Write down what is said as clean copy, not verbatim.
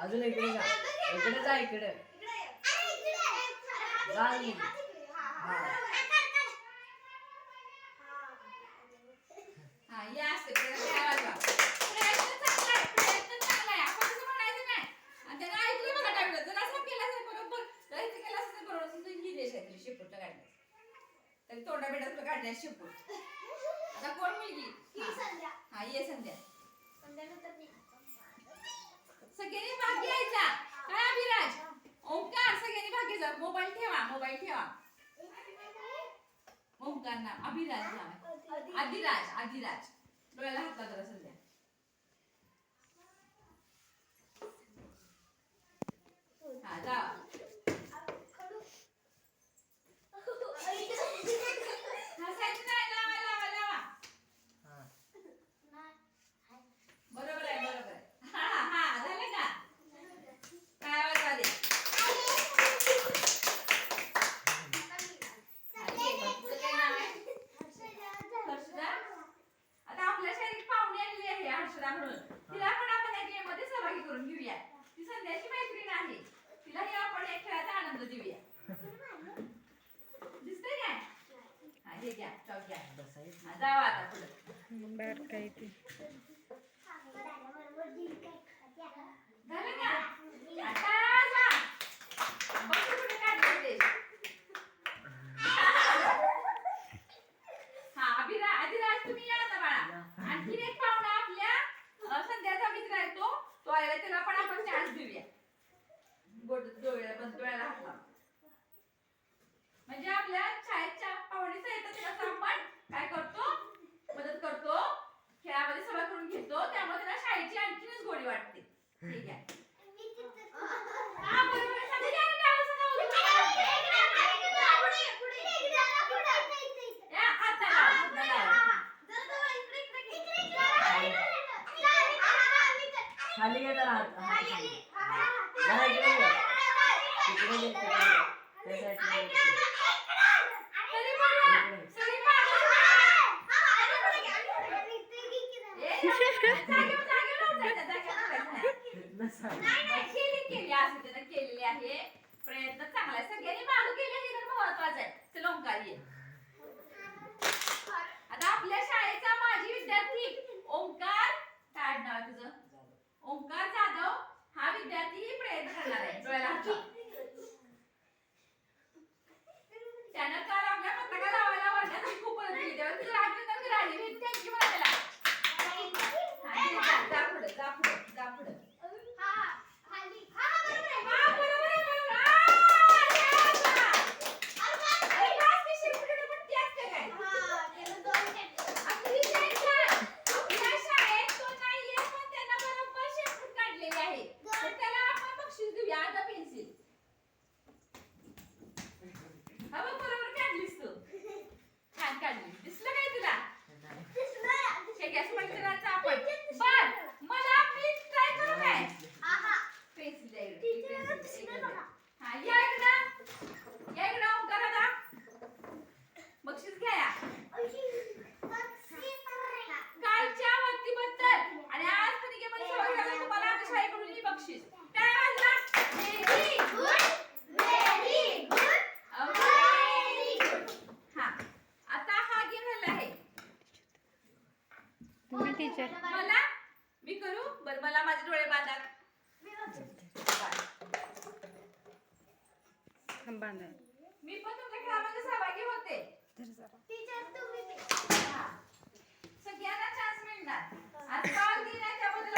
अजून इकडे जा, इकडे जा, इकडे जा. या असते प्रयत्न चांगला आहे, प्रयत्न चांगला आहे. आपण असं म्हणायचं नाही. आणि त्यानं ऐकलं बघा डावीला. जर असं केलं असेल बरोबर, तर इथे केलं असेल बरोबर, तर ही रेष आहे तुझी शेपूटला काढण्याची. तर तोंडा बिडा तुला काढण्याची शेपूट. आता कोण मुलगी? हा ये संध्या. सगळ्यांनी भाग घ्यायचा. काय अभिराज? ओंकार सगळ्यांनी भाग घ्यायचा. मोबाईल ठेवा, मोबाईल ठेवा. ओंकार नाव, अभिराज नाव आहे. आदिराज, आदिराज. डोळ्याला हात लावा जरा सध्या. हा जा. हसायचं नाही, लावा लावा लावा. बरोबर आहे, बरोबर आहे. हा हा झालं का? काय आवाज आले? आता आपल्या शाळेत पाहुणे आलेली आहे हर्षदा म्हणून. तिला पण आपण या गेम मध्ये सहभागी करून घेऊया. ती संध्याची मैत्रीण आहे. तिलाही आपण एक खेळाचा आनंद देऊया. दिसतंय काय? हा हे घ्या, चॉक घ्या. हा जावा आता पुढे. बॅट काय ते झालं का? आता जा. बघ कुठे काढले ते. हा आदिराज तुम्ही या आता बाळा. आणखीन एक पाहुणा आपल्या संध्याचा मित्र आहे तो आलेला. त्याला पण आपण चान्स देऊया. डोळ्याला हात लावा. म्हणजे आपल्या शाळेच्या पाहुणीचा येतात त्याला आपण काय करतो? मदत करतो. खेळामध्ये सहभाग करून घेतो. त्यामुळे त्याला शाळेची आणखीनच गोडी वाटते. ठीक आहे. हा बरोबर. सांगा या ना नाव सांगा. या हात लावा. खाली घे जरा हात. जरा इकडे घे. इकडे घे, त्या साईडला. केलेले आहे. प्रयत्न चांगला आहे. सगळ्यांनी मागं केले हे तर महत्वाचं आहे. चल ओंकार ये. आता आपल्या शाळेचा माजी विद्यार्थी ओंकार, काय नाव आहे तुझं? ओंकार जाधव हा विद्यार्थी प्रयत्न करणार आहे. डोळ्याला हात लाव. त्यानं काल आपल्या पताका लावायला वर्गात खूप मदत केली. तेव्हा तुझं अभिनंदन करा. थँक्यू म्हणा त्याला. जा पुढे, जा पुढे, जा पुढे. मला मी करू बर. मला माझे डोळे बांधा. मी पण तुमच्या खेळामध्ये सहभागी होते. सगळ्यांना चान्स मिळणार. आज बॉल दिला त्याबद्दल